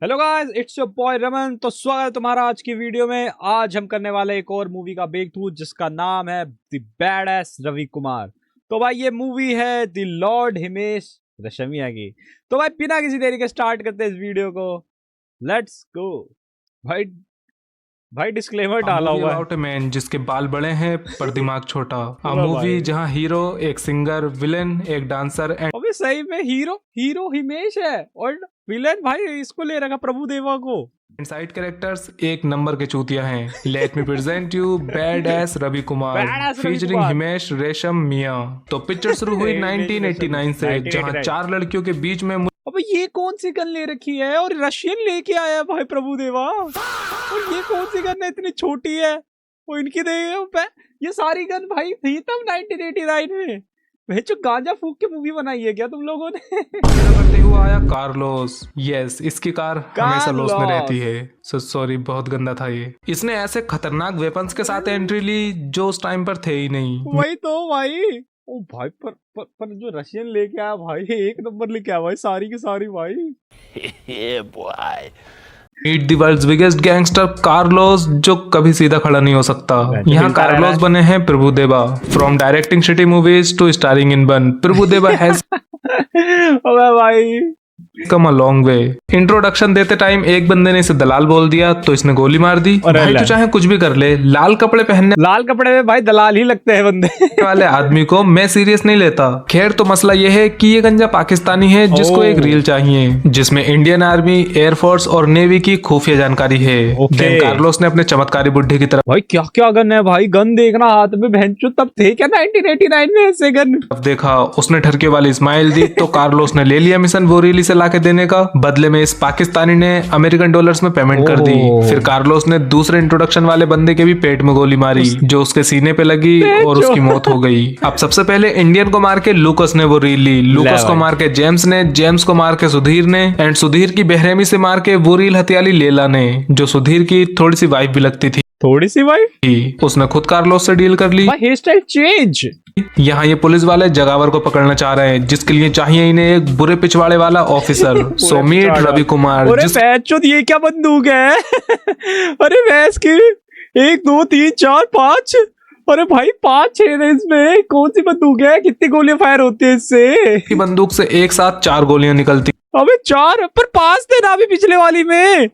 Hello guys, it's your boy Raman. तो स्वागत है तुम्हारा आज की वीडियो में। आज हम करने वाले एक और मूवी का ब्रेक थ्रू जिसका नाम है the badass Ravi Kumar. तो भाई ये मूवी है द लॉर्ड हिमेश रेशमिया की। तो भाई बिना किसी देरी के स्टार्ट करते हैं इस वीडियो को। Let's go. भाई भाई डिस्क्लेमर डाला हुआ है। अबाउट अ मैन जिसके बाल बड़े हैं पर दिमाग छोटा। अ वाह मूवी भाई। जहां हीरो एक सिंगर, विलेन एक डांसर एंड अबे सही में हीरो हीरो हिमेश है और विलेन भाई इसको ले रखा प्रभु देवा को। साइड कैरेक्टर्स एक नंबर के चूतिया हैं। Let me present you badass Ravi Kumar Badass Ravi featuring Kumar. Himesh Reshammiya. तो पिक्चर शुरू हुई 1989 से, जहां 1989 चार लड़कियों के बीच में अबे ये कौन सी गन ले रखी है और रशियन लेके आया है भाई प्रभु देवा। और ये कौन सी गन है इतनी छोटी है। वो इनकी देखे ये सारी गन भाई थी तब 1989 में। भाई जो गांजा फूक के मूवी बनाई है क्या तुम लोगों ने। करते हुआ आया कार्लोस। यस, इसकी कार हमेशा लॉस में कार्लोस। रहती है। सॉरी, बहुत गंदा था ये। इसने ऐसे खतरनाक वेपन्स के साथ एंट्री ली जो उस टाइम पर थे ही नहीं। वही तो भाई। ओ भाई पर जो रशियन लेके आया भाई एक नंबर लेके आया भाई सारी की सारी भाई। Meet the world's biggest gangster Carlos, जो कभी सीधा खड़ा नहीं हो सकता। यहाँ कार्लोस बने हैं Prabhudeva. From directing shitty movies to starring in one, Prabhudeva has अबे भाई come a long way. Introduction देते टाइम एक बंदे ने इसे दलाल बोल दिया तो इसने गोली मार दी। अरे भाई ले। तो चाहे कुछ भी कर ले, लाल कपड़े पहनने लाल कपड़े में भाई दलाल ही लगते हैं बंदे। वाले आदमी को मैं सीरियस नहीं लेता। खैर, तो मसला ये है कि ये गंजा पाकिस्तानी है जिसको एक रील चाहिए जिसमें इंडियन आर्मी, एयरफोर्स और नेवी की खुफिया जानकारी है। ओके। देन कार्लोस ने अपने चमत्कारी बुड्ढे की तरफ भाई क्या क्या गन है भाई। गन देखना हाथ में भैंचो तब थे क्या 1989 में ऐसे गन। देखा, उसने ठरके वाली स्माइल दी तो कार्लोस ने ले लिया मिशन वो रील इसे लाके देने का। बदले में इस पाकिस्तानी ने अमेरिकन डॉलर्स में पेमेंट कर दी। ओह। फिर कार्लोस ने दूसरे इंट्रोडक्शन वाले बंदे के भी पेट में गोली मारी जो उसके सीने पे लगी और उसकी मौत हो गई। अब सबसे पहले इंडियन को मार के लूकस ने वो रील ली, लूकस को भाई। मार के जेम्स ने, जेम्स को मार के सुधीर ने, एंड सुधीर की बेरहमी से मार के वो रील हथियाली लेला ने, जो सुधीर की थोड़ी सी वाइफ भी लगती थी। थोड़ी सी भाई उसने खुद कार्लोस से डील कर ली। भाई हेयर स्टाइल चेंज। यहाँ ये पुलिस वाले जगावर को पकड़ना चाह रहे हैं जिसके लिए चाहिए इन्हें एक बुरे पिछवाड़े वाला officer. So meet Ravi Kumar. अरे भैंचो ये क्या बंदूक है। अरे भैंस की 1 2 3 4 5। अरे भाई 5 6 है इसमें। कौन सी बंदूक है। कितनी गोलियां फायर होती है इससे। की बंदूक से एक साथ 4 गोलियां निकलती। अबे 4 पर 5 थे ना अभी पिछले वाली में।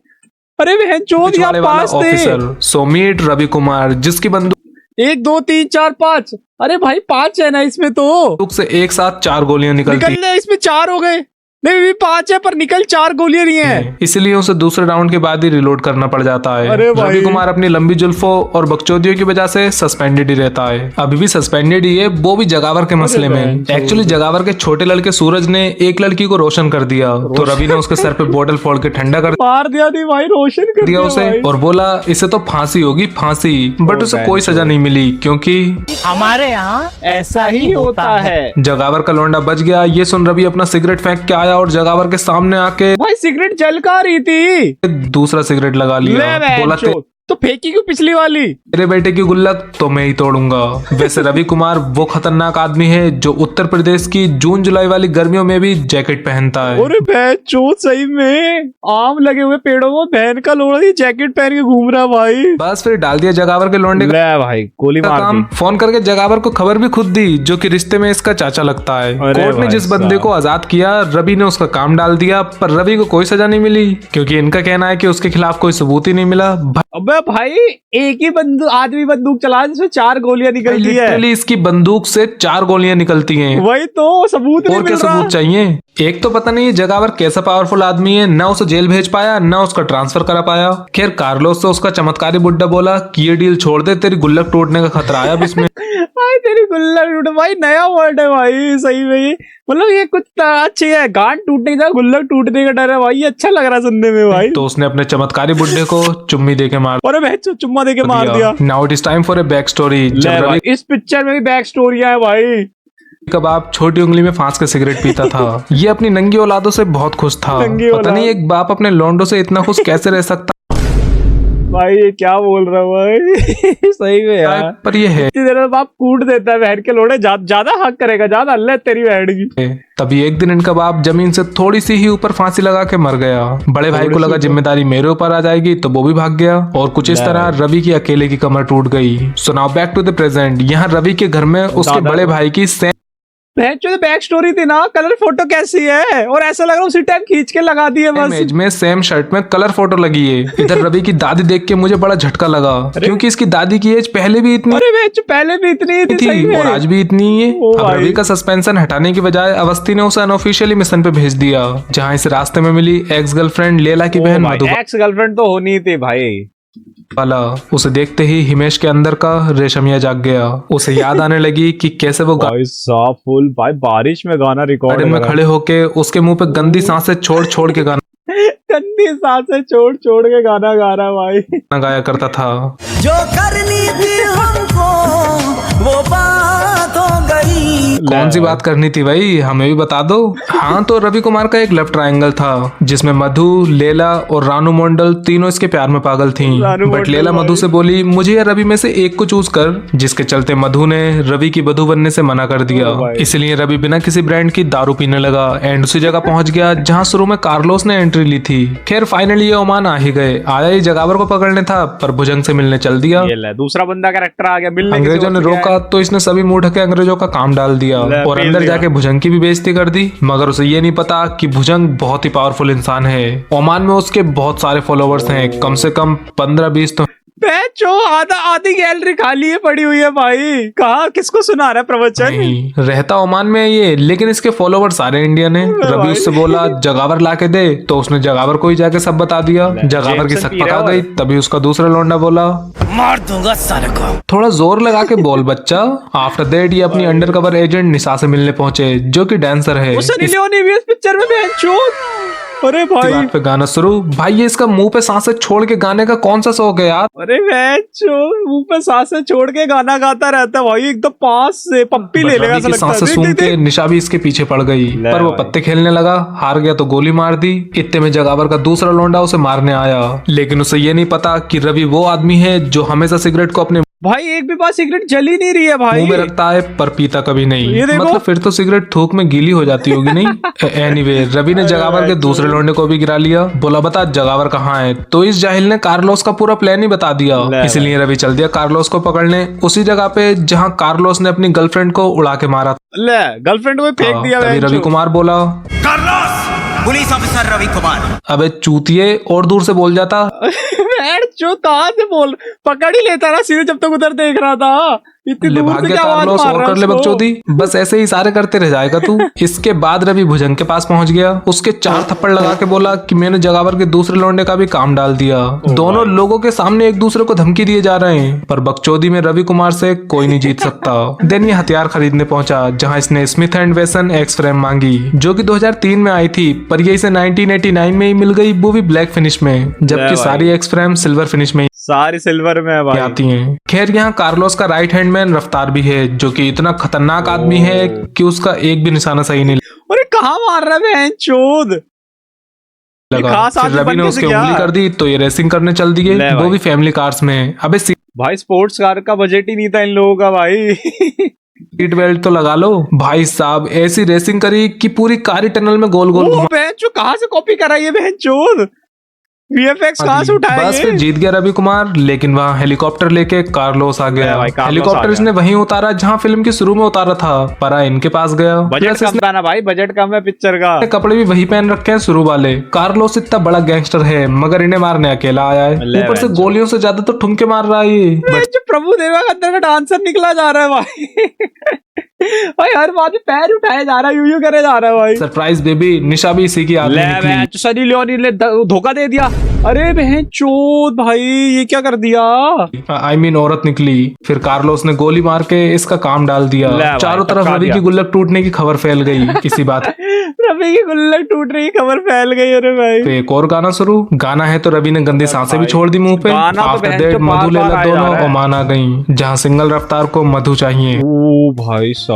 अरे भैंचो पिछवाड़े वाला 5 थे। Officer so meet Ravi Kumar जिसकी बंदूक 1 2 3 4 5। अरे भाई 5 है ना इसमें तो। से एक साथ 4 गोलियां निकलती निकलने इसमें 4 हो गए। नहीं भी 5 है पर निकल 4 गोलियां नहीं है। इसलिए उसे दूसरे राउंड के बाद ही रिलोड करना पड़ जाता है। अरे भाई। रवि कुमार अपनी लंबी जुल्फों और बकचोदियों की वजह से सस्पेंडेड ही रहता है। अभी भी सस्पेंडेड ही है, वो भी जगावर के मसले में। भाई। एक्चुअली जगावर के छोटे लड़के सूरज ने एक लड़की को रोशन कर दिया तो रवि ने उसके सर पे बोतल फोड़ के ठंडा कर मार दिया थी भाई। रोशन कर दिया दिया उसे भाई। और बोला इसे तो फांसी होगी, फांसी। बट उसे कोई सजा नहीं मिली क्योंकि हमारे यहाँ ऐसा ही होता है। जगावर का लौंडा बच गया। ये सुन रवि अपना सिगरेट फेंक के आया और जगावर के सामने आके भाई सिगरेट जल का रही थी। दूसरा सिगरेट लगा लिया। ले बोला भैंचो। तो फेंकी क्यों पिछली वाली। तेरे बेटे की गुल्लक तो मैं ही तोड़ूंगा। वैसे रवि कुमार वो खतरनाक आदमी है जो उत्तर प्रदेश की जून जुलाई वाली गर्मियों में भी जैकेट पहनता है। अरे भैंचो सही में आम लगे हुए पेड़ों में बहन का लोड़ा जैकेट पहन के घूम रहा भाई। बस फिर डाल दिया जगावर के लौंडे का ले भाई गोली मार काम। दी। फोन करके जगावर को खबर भी खुद दी जो कि रिश्ते में इसका चाचा लगता है। अरे कोर्ट ने भाई जिस बंदे को आजाद किया रवि ने उसका काम डाल दिया, पर रवि को कोई सजा नहीं मिली क्योंकि इनका कहना है कि उसके खिलाफ कोई सबूत ही नहीं मिला। अबे भाई एक ही बंदूक आदमी बंदूक चला जिसमें 4 गोलियां निकलती है। लिटरली इसकी बंदूक से 4 गोलियां निकलती हैं। वही तो सबूत नहीं और क्या मिल रहा। सबूत चाहिए। एक तो पता नहीं ये जगावर कैसा पावरफुल आदमी है, ना उसे जेल भेज पाया ना उसका ट्रांसफर करा पाया। खैर कार्लोस से उसका चमत्कारी बुड्ढा बोला कि ये डील छोड़ दे, तेरी गुल्लक टूटने का खतरा है अब इसमें। भाई तेरी गुल्लक टूट भाई नया वर्ड है भाई सही में ये। मतलब ये कुछ अच्छी है। गांड टूटने का गुल्लक टूटने का डर है भाई। ये अच्छा लग रहा है सुनने में भाई। तो उसने अपने चमत्कारी बुड्ढे को चुम्मी देके मार अरे भैंचो चुम्मा देके मार दिया। Now it is time for a back story. ले जब भाई, रवि इस पिक्चर में भी बैक स्टोरी है भाई। कबाब छोटी उंगली में फांस के सिगरेट पीता था। ये अपनी नंगी औलादों से बहुत खुश था। नंगी पता औलाद। नहीं एक बाप अपने लौंडों से इतना खुश कैसे रह सकता। भाई ये क्या बोल रहा हूँ भाई सही में यार। पर ये है इतनी देर में बाप कूट देता है बहन के लोड़े, ज्यादा हक करेगा, ज्यादा अल्लाह तेरी बहन की। तभी एक दिन इनका बाप जमीन से थोड़ी सी ही ऊपर फांसी लगा के मर गया। बड़े भाई को लगा जिम्मेदारी मेरे ऊपर आ जाएगी तो वो भी भाग गया और कुछ इस तरह रवि की अकेले की कमर टूट गई। So now back to the present. यहाँ रवि के घर में उसके बड़े भाई की जो बैक स्टोरी थी ना, कलर फोटो कैसी है, और ऐसा लग रहा है उसी टाइम खींच के लगा दिए बस। इमेज में सेम शर्ट में कलर फोटो लगी है। इधर रवि की दादी देख के मुझे बड़ा झटका लगा क्योंकि इसकी दादी की एज पहले भी इतनी थी और आज भी इतनी ही है। अब रवि का सस्पेंशन हटाने की बजाय अवस्थी ने उसे अनऑफिशियली मिशन पे भेज दिया, जहाँ इसे रास्ते में मिली एक्स गर्लफ्रेंड लेला की बहन मधु। एक्स गर्लफ्रेंड तो होनी थी भाई वाला। उसे देखते ही हिमेश के अंदर का रेशमिया जाग गया। उसे याद आने लगी कि कैसे वो भाई साहब फुल भाई बारिश में गाना रिकॉर्ड में खड़े होके उसके मुंह पे गंदी सांसें छोड़ छोड़ के गाना गंदी सांसें छोड़ छोड़ के गाना गा रहा भाई गाया करता था। जो करनी थी हमको वो बात हो गई। कौन सी बात करनी थी भाई, हमें भी बता दो। हाँ, तो रवि कुमार का एक लव ट्रायंगल था जिसमें मधु, लेला और रानू मंडल तीनों इसके प्यार में पागल थीं। बट लेला मधु से बोली मुझे या रवि में से एक को चूज कर, जिसके चलते मधु ने रवि की बधू बनने से मना कर दिया। इसलिए रवि बिना किसी ब्रांड की दारू पीने लगा एंड उसी जगह पहुंच गया जहाँ शुरू में कार्लोस ने एंट्री ली थी। खैर फाइनली ये ओमान आ ही गए। आया ही जगावर को पकड़ने था पर भुजंग से मिलने चल दिया। दूसरा बंदा कैरेक्टर आ गया मिलने। अंग्रेजों ने रोका तो इसने सभी मुंह ढके अंग्रेजों का काम डाल दिया और अंदर जाके भुजंग की भी बेइज्जती कर दी। मगर उसे ये नहीं पता कि भुजंग बहुत ही पावरफुल इंसान है। ओमान में उसके बहुत सारे फॉलोवर्स हैं, कम से कम 15-20 तो। आधी गैलरी खाली है पड़ी हुई है भाई। कहा किसको सुना रहा है प्रवचन? रहता ओमान में ये, लेकिन इसके फॉलोवर सारे इंडियन है। रवि उससे बोला जगावर लाके दे तो उसने जगावर को ही जाके सब बता दिया। जगावर की सक पका गई। तभी उसका दूसरा लौंडा बोला मार दूंगा सारे को। थोड़ा जोर लगा के बोल बच्चा। आफ्टर दैट ये अपनी अंडरकवर एजेंट निशा से मिलने पहुंचे जो कि डांसर है। इस पिक्चर में अरे भाई पे गाना शुरू। भाई ये इसका मुंह पे सांसें छोड़ के गाने का कौन सा शौक है यार? अरे मुंह पे सांसें छोड़ के गाना गाता रहता है भाई, एकदम पास से पप्पी ले लेगा। सांसें सुन के निशा भी इसके पीछे पड़ गई पर वो पत्ते खेलने लगा। हार गया तो गोली मार दी। इतने में जगावर का दूसरा लौंडा उसे मारने आया, लेकिन उसे ये नहीं पता कि रवि वो आदमी है जो हमेशा सिगरेट को अपने भाई एक भी बार सिगरेट जली नहीं रही है भाई, मुंह में रखता है पर पीता कभी नहीं। मतलब फिर तो सिगरेट थूक में गीली हो जाती होगी नहीं। एनीवे रवि ने जगावर के दूसरे लौंडे को भी गिरा लिया। बोला बता जगावर कहाँ है? तो इस जाहिल ने कार्लोस का पूरा प्लान ही बता दिया। इसलिए रवि चल दिया कार्लोस को पकड़ने उसी जगह पे जहाँ कार्लोस ने अपनी गर्लफ्रेंड को उड़ा के मारा। गर्लफ्रेंड को फेंक दिया। रवि कुमार बोला पुलिस ऑफिसर रवि कुमार। अबे चूतिए और दूर से बोल जाता। जो कहाँ से बोल पकड़ ही लेता ना सीधे जब तक उधर देख रहा था। इतनी दूर से क्या आवाज मार रहा कर ले बकचोदी। बस ऐसे ही इशारे करते रह जाएगा तू। इसके बाद रवि भुजंग के पास पहुंच गया। उसके 4 थप्पड़ लगा के बोला कि मैंने जगावर के दूसरे लौंडे का भी काम डाल दिया। दोनों लोगों के सामने एक दूसरे को धमकी दिए जा रहे हैं पर बकचोदी में रवि कुमार से कोई नहीं जीत सकता। देन ये हथियार खरीदने पहुंचा जहाँ इसने स्मिथ एंड वेसन एक्स फ्रेम मांगी जो की 2003 में आई थी, पर ये इसे 1989 में ही मिल गई, वो भी ब्लैक फिनिश में, जबकि सारी एक्स फ्रेम सिल्वर फिनिश में सारी सिल्वर में भाई आती हैं। खैर यहाँ कार्लोस का राइट हैंड मैन रफ्तार भी है जो कि इतना खतरनाक आदमी है कि उसका एक भी निशाना सही नहीं अरे कहाँ मार रहा है चोद लगा। फिर रवि ने उसकी उंगली कर दी तो ये रेसिंग करने चल दिए, वो भी फैमिली कार्स में। अबे भाई स्पोर्ट्स कार का बजट ही नहीं था इन लोगों का भाई। सीट बेल्ट तो लगा लो भाई साहब। ऐसी रेसिंग करी कि पूरी कारी टनल में गोल गोल कहाँ से कॉपी कराई है बहन चोद। VFX कहाँ से उठाया? बस फिर जीत गया रवि कुमार, लेकिन वहाँ हेलीकॉप्टर लेके कार्लोस आ गया। हेलीकॉप्टर इसने वहीं उतारा जहाँ फिल्म के शुरू में उतारा था, पर इनके पास गया। बजट कम था ना भाई, बजट कम है पिक्चर का। कपड़े भी वही पहन रखे हैं शुरू वाले। कार्लोस इतना बड़ा गैंगस्टर है मगर इन्हें मारने अकेला आया है। ऊपर से गोलियों से ज्यादा तो ठुमके मार रहा है ये। प्रभु देवा का अंदर का डांसर निकला जा रहा है भाई। भाई हर बात पैर उठाया जा रहा है, यूं करे जा रहा है भाई। सरप्राइज बेबी निशा भी इसी की आदमी निकली। सनी लियोनी ने धोखा दे दिया। अरे बहन चोद भाई ये क्या कर दिया? I mean औरत निकली। फिर कार्लोस ने गोली मार के इसका काम डाल दिया। चारों तरफ रवि की गुल्लक टूटने की खबर फैल गई इसी बात। रवि की गुल्लक टूटने की खबर फैल गई। अरे भाई तो एक और गाना शुरू। गाना है तो रवि ने गंदी सांसें भी छोड़ दी मुंह पे। आफ्टर दैट मधु लेला दोनों ओमान आ गई जहाँ सिंगल रफ्तार को मधु चाहिए। ओ भाई साहब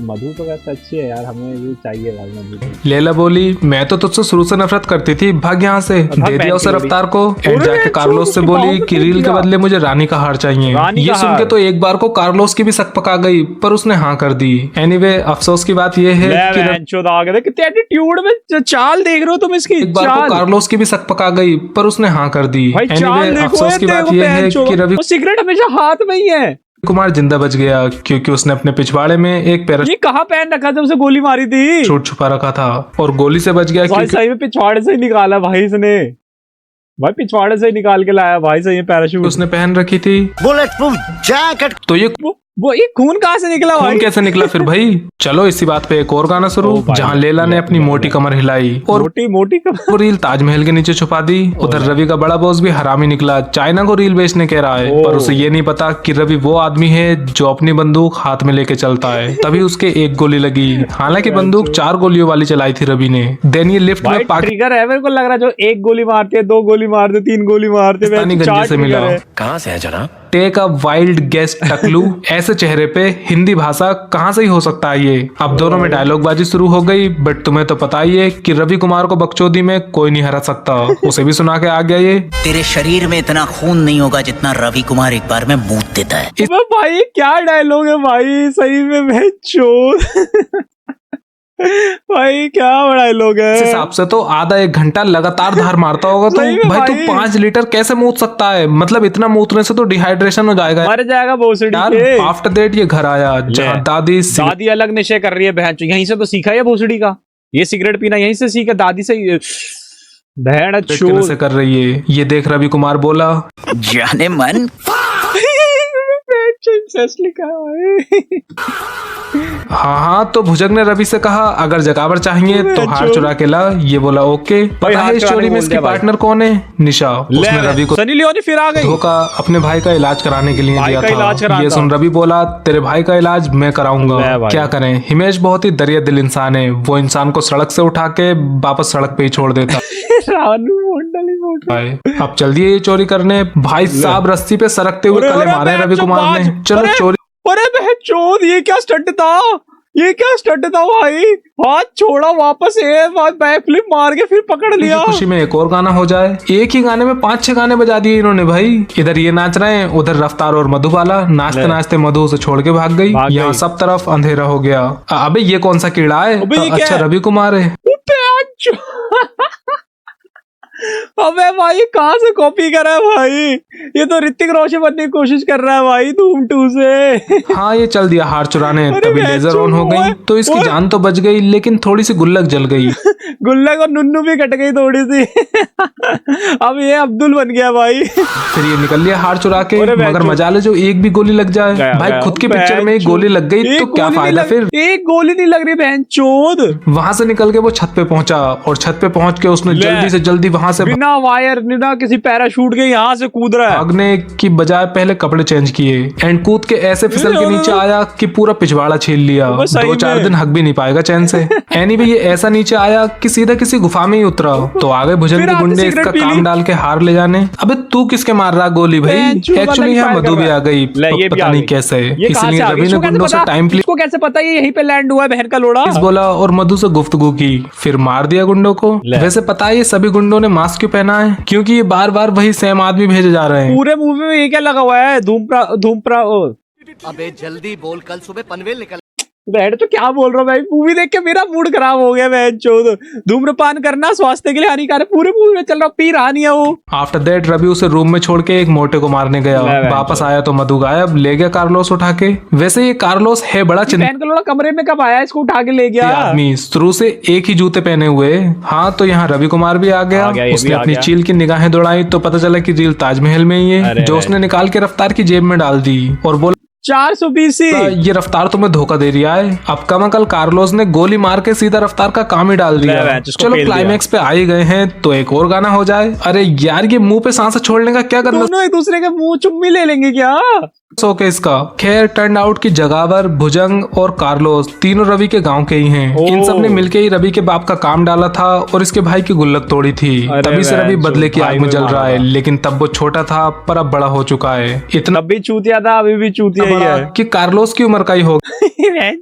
मधु तो वैसे अच्छी है यार, हमें भी चाहिए भाई मधु। लेला बोली मैं तो तुझसे शुरू से नफरत करती थी, भाग यहाँ से। से, दे दिया उसे रफ्तार को। एंड जाके कार्लोस से बोली कि रील के बदले मुझे रानी का हार चाहिए। ये सुन के तो एक बार को कार्लोस की भी सक पका गई, पर उसने हाँ कर दी। एनीवे अफसोस की बात यह है कि कितने एटीट्यूड में चाल देख रहे हो तुम इसकी। एक बार को कार्लोस की भी सक पका गई, पर उसने हाँ कर दी। एनीवे अफसोस की बात यह है कि रवि सिगरेट हमेशा हाथ में ही है। कुमार जिंदा बच गया क्योंकि उसने अपने पिछवाड़े में एक ये कहाँ पहन रखा था, उसे गोली मारी थी, पैराशूट छुपा रखा था और गोली से बच गया। भाई सही में पिछवाड़े से ही निकाला भाई इसने, भाई पिछवाड़े से ही निकाल के लाया भाई सही में पैराशूट उसने पहन रखी थी। Bullet proof jacket. तो ये खून कहाँ से निकला भाई? खून कैसे निकला फिर भाई? चलो इसी बात पे एक और गाना शुरू, जहाँ लैला ने अपनी मोटी कमर हिलाई और मोटी कमर वो रील ताजमहल के नीचे छुपा दी। उधर रवि का बड़ा बॉस भी हरामी निकला, चाइना को रील बेचने कह रहा है, पर उसे ये नहीं पता कि रवि वो आदमी है जो अपनी बंदूक हाथ में लेके चलता है। तभी उसके एक गोली लगी, हालांकि बंदूक 4 गोलियों वाली चलाई थी रवि ने। देन ये लिफ्ट में ट्रिगर है, मेरे को लग रहा है जो 1 गोली मारते, 2 गोली मारते, 3 गोली मारते, गंजे से मिला। कहाँ से है जनाब? टेक अ वाइल्ड गेस टकलू, ऐसे चेहरे पे हिंदी भाषा कहाँ से ही हो सकता है ये। अब दोनों में डायलॉग बाजी शुरू हो गई, बट तुम्हें तो पता ही है कि रवि कुमार को बकचोदी में कोई नहीं हरा सकता। उसे भी सुना के आ गया ये, तेरे शरीर में इतना खून नहीं होगा जितना रवि कुमार एक बार में मूत देता है। भाई क्या डायलॉग है भाई, सही में मैं चोर भाई क्या बड़ा लोग है। इस हिसाब से तो आधा 1 घंटा लगातार धार मारता होगा तो भाई तू 5 लीटर कैसे मूत सकता है? मतलब इतना मूतने से तो डिहाइड्रेशन हो जाएगा, मर जाएगा भोसड़ी के। आफ्टर दैट ये घर आया जहाँ दादी अलग नशे कर रही है बहन, यहीं से तो सीखा है भोसड़ी का, ये सिगरेट पीना यहीं से सीखा, दादी से बहन से कर रही है। ये देख रवि कुमार बोला, जाने मन लिखा है। हाँ तो भुजंग ने रवि से कहा अगर जकावर चाहिए तो हार चुरा के ला। ये बोला ओके। पता है स्टोरी में इसकी पार्टनर कौन है? निशा। उसने रवि को सनी लियोनी फिर आ गई धोखा अपने भाई का इलाज कराने के लिए दिया था। ये सुन रवि बोला तेरे भाई का इलाज मैं कराऊंगा। क्या करें, हिमेश बहुत ही दरिया दिल इंसान है, वो इंसान को सड़क से उठा के वापस सड़क पे ही छोड़ देता। अब चल दिए ये चोरी करने। भाई साहब रस्सी पे सरकते हुए कले मारे रवि कुमार ने। चलो चोरी। अरे बहन चोद, ये क्या स्टंट था, ये क्या स्टंट था भाई? हाथ छोड़ा वापस बैक फ्लिप मार के फिर पकड़ लिया। खुशी में एक और गाना हो जाए। एक ही गाने में 5-6 गाने बजा दिए इन्होंने भाई। इधर ये नाच रहे हैं, उधर रफ्तार और मधुबाला नाचते नाचते मधु से छोड़ के भाग गई। यहाँ सब तरफ अंधेरा हो गया। अबे ये कौन सा कीड़ा है? अच्छा रवि कुमार है। अबे भाई कहाँ से कॉपी करा है भाई? ये तो ऋतिक रोशन बनने की कोशिश कर रहा है भाई धूम 2 से। हाँ ये चल दिया हार चुराने, तभी लेजर ऑन हो गई तो इसकी जान तो बच गई, लेकिन थोड़ी सी गुल्लक जल गई। गुल्लक और नुन्नू भी कट गई थोड़ी सी। अब ये अब्दुल बन गया भाई। फिर ये निकल लिया हार चुरा के, मगर मजाले जो एक भी गोली लग जाए। भाई खुद की पिक्चर में एक गोली लग गई तो क्या फायदा फिर? एक गोली नहीं लग रही बहन चोद। वहां से निकल के वो छत पे पहुंचा और छत पे पहुंच के उसने जल्दी से जल्दी वहां से बिना वायर बिना किसी पैराशूट के यहाँ से कूद रहा है। भागने की बजाय पहले कपड़े चेंज किए एंड कूद के ऐसे फिसल के नीचे आया कि पूरा पिछवाड़ा छील लिया। 2-4 दिन हक भी नहीं पाएगा चैन से। एनीवे ये ऐसा नीचे आया कि सीधा किसी गुफा में ही उतरा। तो आगे भुजंग के गुंडे इसका काम डाल के हार ले जाने। अबे तू किसके मार रहा गोली भाई? एक्चुअली यहाँ मधु भी आ गई, पता नहीं कैसे। इसलिए रवि ने गुंडों से टाइम प्लीज को कैसे पता यहीं पे लैंड हुआ बहन का लोड़ा बोला और मधु से गुफ्तगू की, फिर मार दिया गुंडों को। वैसे पता है ये सभी गुंडों ने मास्क क्यों पहना है? क्योंकि ये बार बार वही सेम आदमी भेजे जा रहे हैं। पूरे मूवी में ये क्या लगा हुआ है? धूमप्रा अबे जल्दी बोल, कल सुबह पनवेल निकल। बैठ तो क्या बोल रहा हूँ भाई, मूवी देख के मेरा मूड खराब हो गया। बहन चोद, धूम्रपान करना स्वास्थ्य के लिए हानिकारक पूरे मूवी में चल रहा, पी रहा नहीं है वो। आफ्टर दैट रवि उसे रूम में छोड़ के एक मोटे को मारने गया। वापस आया तो मधु गायब, ले गया कार्लोस उठा के। वैसे ये कार्लोस है बड़ा चिंता, कमरे में कब आया इसको उठा के ले गया आदमी, शुरू से एक ही जूते पहने हुए। हाँ तो यहाँ रवि कुमार भी आ गया। उसने अपनी चील की निगाहें दौड़ाई तो पता चला कि रील ताजमहल में ही है, जो उसने निकाल के रफ्तार की जेब में डाल दी और बोला 420। ये रफ्तार तुम्हें धोखा दे रहा है। अब कल कार्लोस ने गोली मार के सीधा रफ्तार का काम ही डाल दिया। चलो क्लाइमैक्स पे आ ही गए हैं तो एक और गाना हो जाए। अरे यार ये मुंह पे सांस छोड़ने का क्या करना? दोनों एक दूसरे के मुंह चुम्मी ले लेंगे क्या? ओके इसका खैर टर्न आउट की जगावर, भुजंग और कार्लोस तीनों रवि के गांव के ही हैं। इन सब ने मिलके ही रवि के बाप का काम डाला था और इसके भाई की गुल्लक तोड़ी थी। तभी से रवि बदले की आग में जल रहा है, लेकिन तब वो छोटा था पर अब बड़ा हो चुका है। इतना भी चूतिया था, अभी भी चूतिया ही है कि कार्लोस की उम्र का ही होगा।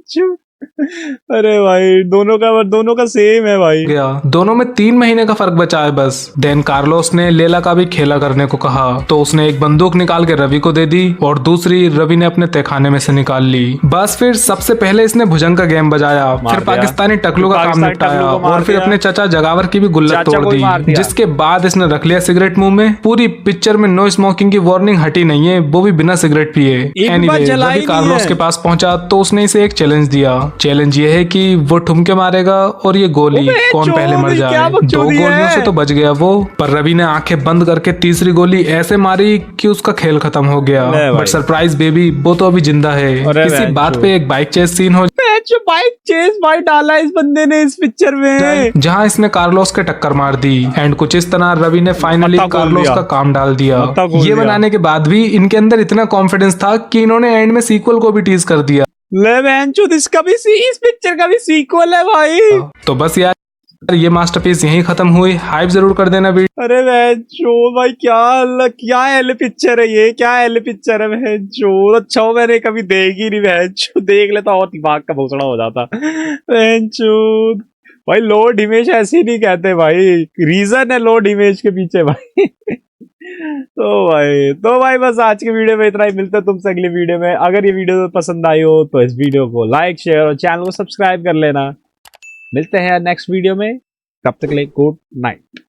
अरे भाई दोनों का सेम है भाई। गया। दोनों में 3 महीने का फर्क बचा है बस। देन कार्लोस ने लेला का भी खेला करने को कहा तो उसने एक बंदूक निकाल के रवि को दे दी और दूसरी रवि ने अपने तहखाने में से निकाल ली। बस फिर सबसे पहले इसने भुजंग का गेम बजाया, फिर पाकिस्तानी टकलू का काम निपटाया और फिर अपने चाचा जगावर की भी गुल्लत तोड़ दी, जिसके बाद इसने रख लिया सिगरेट मुंह में। पूरी पिक्चर में नो स्मोकिंग की वार्निंग हटी नहीं है, वो भी बिना सिगरेट पिए। एनीवे, रवि कार्लोस के पास पहुंचा तो उसने इसे एक चैलेंज दिया। चैलेंज ये है कि वो ठुमके मारेगा और ये गोली कौन पहले मर जाए। 2 गोलियों से तो बच गया वो, पर रवि ने आंखें बंद करके तीसरी गोली ऐसे मारी कि उसका खेल खत्म हो गया। बट सरप्राइज बेबी, वो तो अभी जिंदा है। इसी बात पे एक बाइक चेस सीन हो बाइक चेस भाई डाला इस बंदे ने इस पिक्चर में, जहां इसने कार्लोस के टक्कर मार दी एंड कुछ इस तरह रवि ने फाइनली कार्लोस का काम डाल दिया। ये बनाने के बाद भी इनके अंदर इतना कॉन्फिडेंस था कि इन्होंने एंड में सीक्वल को भी टीज कर दिया। ले बहनचोद, इसका भी इस पिक्चर का भी सीक्वल है भाई। तो बस यार, ये मास्टरपीस यहीं खत्म हुई। हाइप जरूर कर देना वीडियो। अरे बहनचोद भाई, क्या एल पिक्चर है ये, क्या एल पिक्चर है बहनचोद। अच्छा हो मैंने कभी देखी नहीं बहनचोद, देख लेता और दिमाग का भोसड़ा हो जाता बहनचोद। भाई लॉर्ड हिमेश ऐसे ही नहीं कहते भाई, रीजन है लॉर्ड हिमेश के पीछे भाई। तो भाई बस आज के वीडियो में इतना ही। मिलते हैं तुमसे अगली वीडियो में। अगर ये वीडियो पसंद आई हो तो इस वीडियो को लाइक शेयर और चैनल को सब्सक्राइब कर लेना। मिलते हैं नेक्स्ट वीडियो में, तब तक के लिए गुड नाइट।